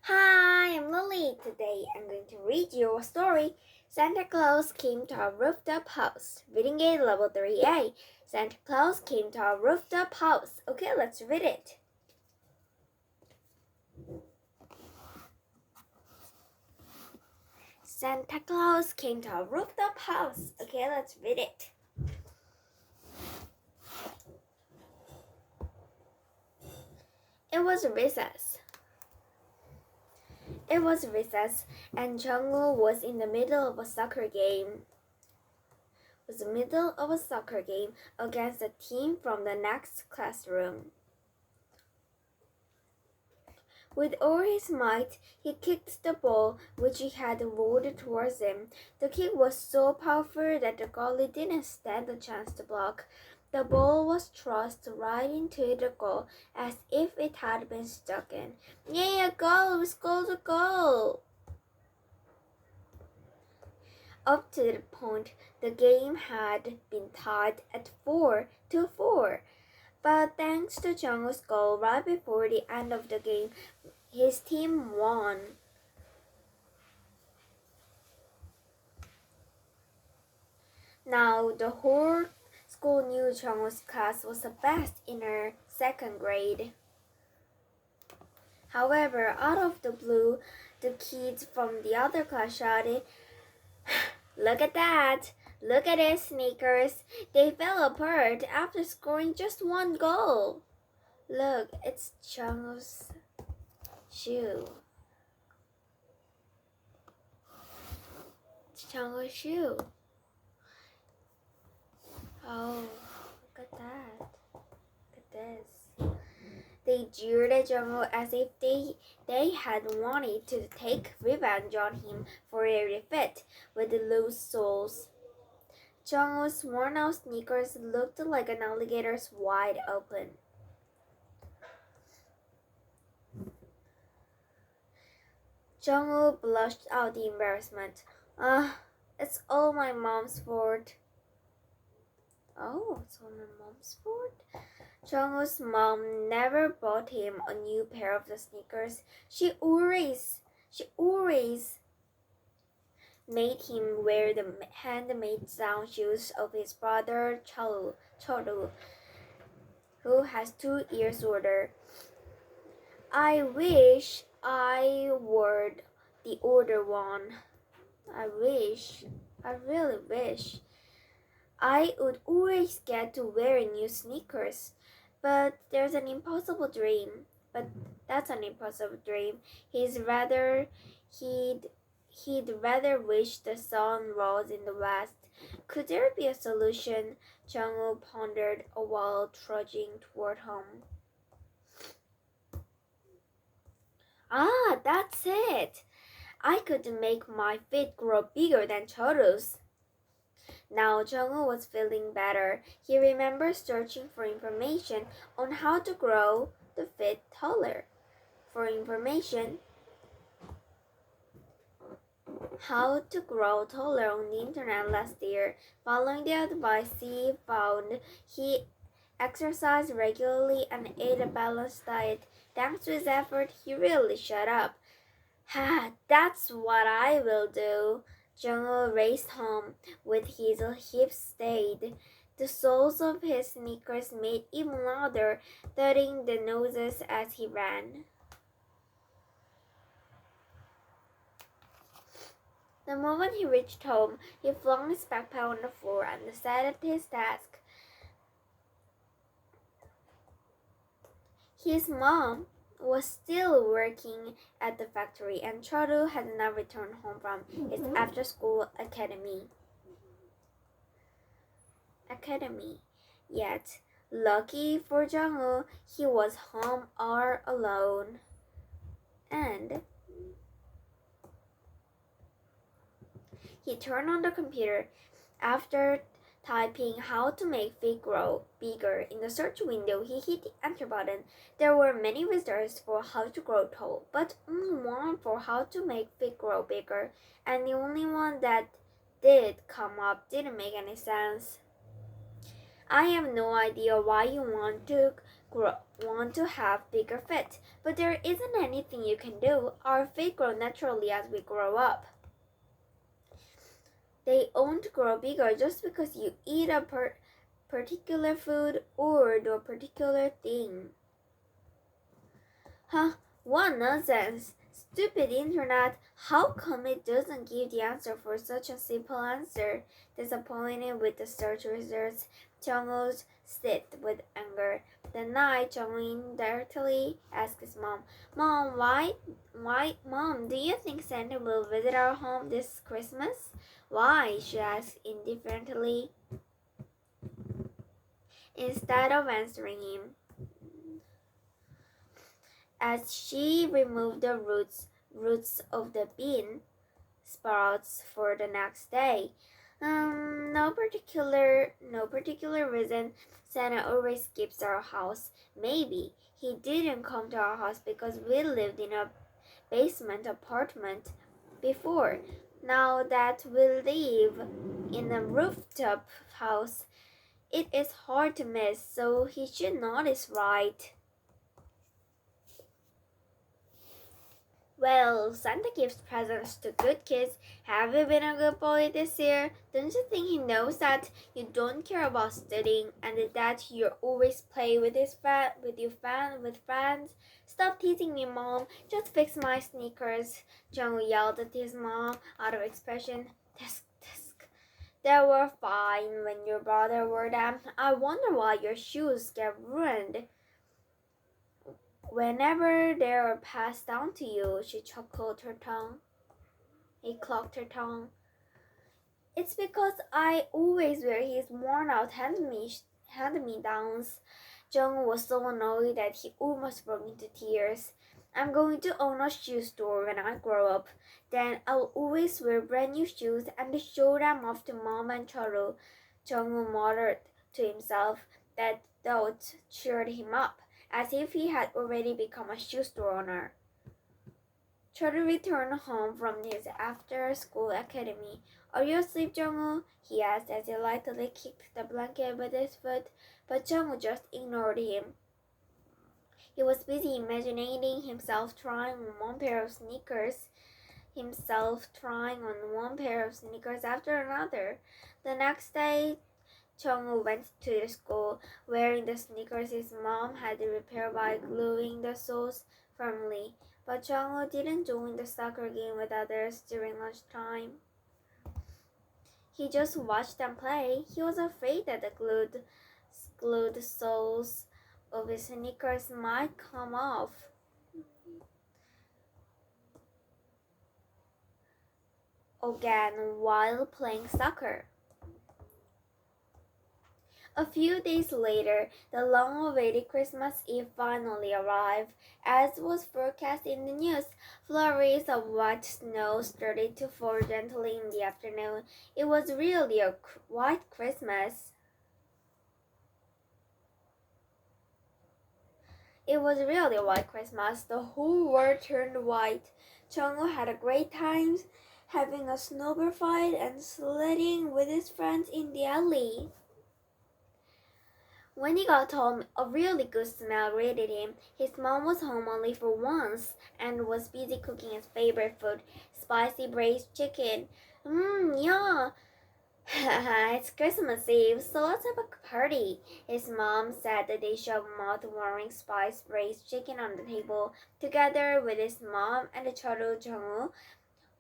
Hi, I'm Lily. Today I'm going to read you a story. Santa Claus came to our rooftop house. Reading it, level 3A. Santa Claus came to our rooftop house. Okay, let's read it. Santa Claus came to our rooftop house. Okay, let's read it. It was recess. It was recess, and Jung-woo was in the middle of a soccer game. Against a team from the next classroom. With all his might, he kicked the ball, which he had rolled towards him. The kick was so powerful that the goalie didn't stand a chance to block. The ball was thrust right into the goal as if it had been stuck in. Yay, a goal! We scored a goal! Up to that point, the game had been tied at 4-4. But thanks to Jung's goal right before the end of the game, his team won. Now the whole school knew Jung's class was the best in her second grade. However, out of the blue, the kids from the other class shouted, "Look at that! Look at his sneakers! They fell apart after scoring just one goal! Look, it's Jung's shoe. It's Jung's shoe. Oh, look at that. Look at this." They jeered at Jungwoo as if they had wanted to take revenge on him for their defeat with the loose soles. Jungwoo's worn-out sneakers looked like an alligator's wide open. Jungwoo blushed out the embarrassment. It's all my mom's fault. Oh, it's all my mom's fault? Jungwoo's mom never bought him a new pair of the sneakers. She always made him wear the handmade down shoes of his brother Choru, who has 2 years older. I wish I wore the older one. I really wish. I would always get to wear new sneakers. But that's an impossible dream. He'd rather wish the sun rose in the west. Could there be a solution? Jungwoo pondered while trudging toward home. That's it. I could make my feet grow bigger than Choru's. Now Jungwoo was feeling better. He remembered searching for information on how to grow the feet taller. How to grow taller on the internet last year. Following the advice he found, he exercised regularly and ate a balanced diet. Thanks to his effort, he really shut up. That's what I will do. Jungwoo raced home with his hips stayed. The soles of his sneakers made even louder, thudding the noses as he ran. The moment he reached home, he flung his backpack on the floor and sat at his desk. His mom was still working at the factory, and Choru had not returned home from his after-school academy yet. Lucky for Jungwoo, he was home all alone. And he turned on the computer. After typing how to make feet grow bigger in the search window, he hit the enter button. There were many results for how to grow tall, but only one for how to make feet grow bigger, and the only one that did come up didn't make any sense. I have no idea why you want to want to have bigger feet, but there isn't anything you can do. Our feet grow naturally as we grow up. They won't grow bigger just because you eat a particular food or do a particular thing. Huh? What nonsense! Stupid internet! How come it doesn't give the answer for such a simple answer? Disappointed with the search results, Jung-woo seethed with anger. That night, Jung-woo indirectly asked his mom, Mom, do you think Santa will visit our home this Christmas? Why? She asked indifferently. Instead of answering him, as she removed the roots of the bean sprouts for the next day. No particular reason. Santa always skips our house. Maybe he didn't come to our house because we lived in a basement apartment before. Now that we live in a rooftop house, it is hard to miss, so he should notice, right? Well, Santa gives presents to good kids. Have you been a good boy this year? Don't you think he knows that you don't care about studying and that you always play with with friends? Stop teasing me, Mom. Just fix my sneakers. Jung yelled at his mom out of expression. Tisk. They were fine when your brother wore them. I wonder why your shoes get ruined. Whenever they are passed down to you, she chuckled her tongue. He clucked her tongue. It's because I always wear his worn-out hand-me-downs. Jung was so annoyed that he almost broke into tears. I'm going to own a shoe store when I grow up. Then I'll always wear brand new shoes and show them off to Mom and Charu. Jung muttered to himself. That thought cheered him up, as if he had already become a shoe store owner. Charlie returned home from his after-school academy. Are you asleep, Jung-woo? He asked as he lightly kicked the blanket with his foot, but Jung-woo just ignored him. He was busy imagining himself trying on one pair of sneakers after another. The next day, Jung-woo went to the school wearing the sneakers his mom had repaired by gluing the soles firmly. But Jung-woo didn't join the soccer game with others during lunchtime. He just watched them play. He was afraid that the glued soles of his sneakers might come off again while playing soccer. A few days later, the long-awaited Christmas Eve finally arrived. As was forecast in the news, flurries of white snow started to fall gently in the afternoon. It was really a white Christmas. It was really a white Christmas. The whole world turned white. Jung-woo had a great time having a snowball fight and sledding with his friends in the alley. When he got home, a really good smell greeted him. His mom was home only for once and was busy cooking his favorite food, spicy braised chicken. Yeah. It's Christmas Eve, so let's have a party. His mom said that they shoved mouth-watering spice braised chicken on the table. Together with his mom and the child, Jung-woo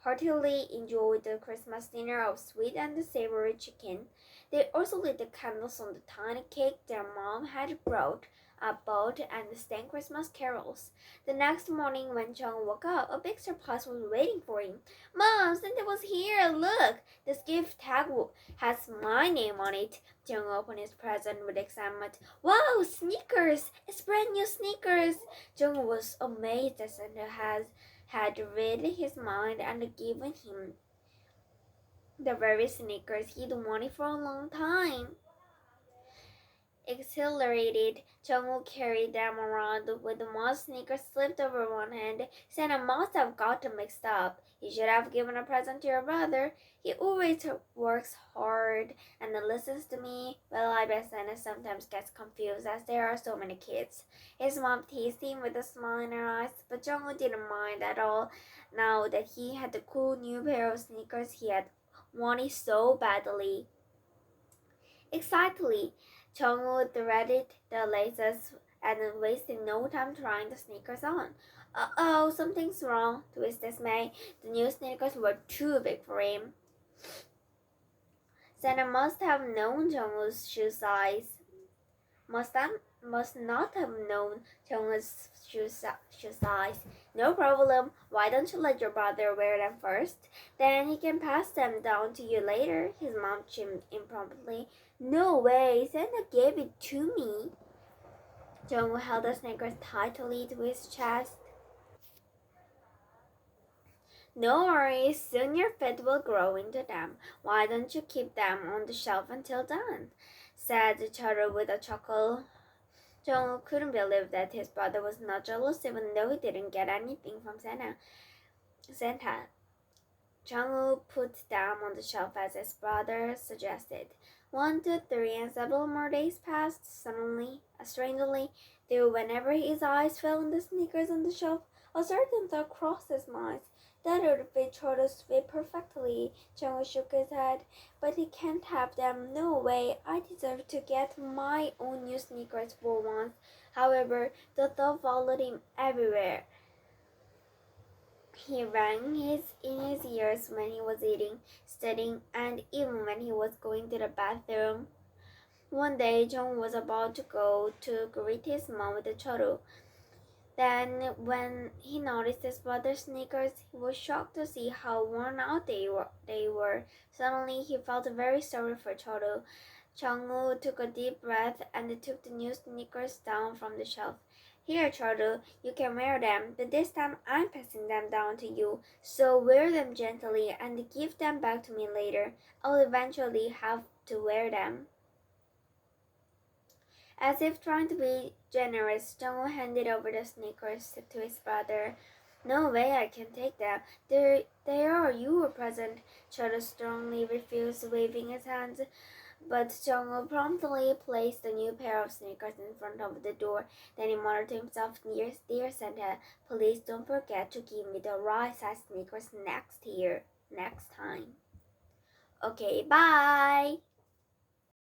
heartily enjoyed the Christmas dinner of sweet and savory chicken. They also lit the candles on the tiny cake their mom had brought about and sang Christmas carols. The next morning when Jung woke up, a big surprise was waiting for him. Mom, Santa was here! Look! This gift tag has my name on it. Jung opened his present with excitement. Wow, sneakers! It's brand new sneakers! Jung was amazed that Santa had read his mind and given him the very sneakers he'd wanted for a long time. Exhilarated, Jungwoo carried them around with the moss sneakers slipped over one hand. Santa must have got them mixed up. You should have given a present to your brother. He always works hard and then listens to me. Well, I bet Santa sometimes gets confused as there are so many kids. His mom teased him with a smile in her eyes, but Jungwoo didn't mind at all now that he had the cool new pair of sneakers he had wanted so badly. Excitedly, Chongwoo threaded the laces and wasted no time trying the sneakers on. Uh-oh, something's wrong, to his dismay. The new sneakers were too big for him. Santa must have known Chongwoo's shoe size. Must not have known Chongwoo's shoe size. No problem. Why don't you let your brother wear them first? Then he can pass them down to you later, his mom chimed in promptly. No way, Santa gave it to me. Jungwoo held the sneakers tightly to his chest. No worries, soon your feet will grow into them. Why don't you keep them on the shelf until then? Said Charu with a chuckle. Jungwoo couldn't believe that his brother was not jealous even though he didn't get anything from Santa. Jungwoo put them on the shelf as his brother suggested. 1, 2, 3, and several more days passed. Suddenly, strangely, though, whenever his eyes fell on the sneakers on the shelf, a certain thought crossed his mind. That would fit Choto's fit perfectly. Jungwoo shook his head. But he can't have them. No way. I deserve to get my own new sneakers for once. However, the thought followed him everywhere. He rang in his ears when he was eating, studying, and even when he was going to the bathroom. One day, John was about to go to greet his mom with a choro. Then, when he noticed his brother's sneakers, he was shocked to see how worn out they were. Suddenly, he felt very sorry for Choro. Changwoo took a deep breath and took the new sneakers down from the shelf. Here, Choro, you can wear them, but this time I'm passing them down to you. So wear them gently and give them back to me later. I'll eventually have to wear them. As if trying to be generous, Jungwoo handed over the sneakers to his brother. No way I can take them. They are your present. Choro strongly refused, waving his hands. But Jungwoo promptly placed a new pair of sneakers in front of the door. Then he muttered to himself, Dear Santa, please don't forget to give me the right size sneakers next time. Okay, bye!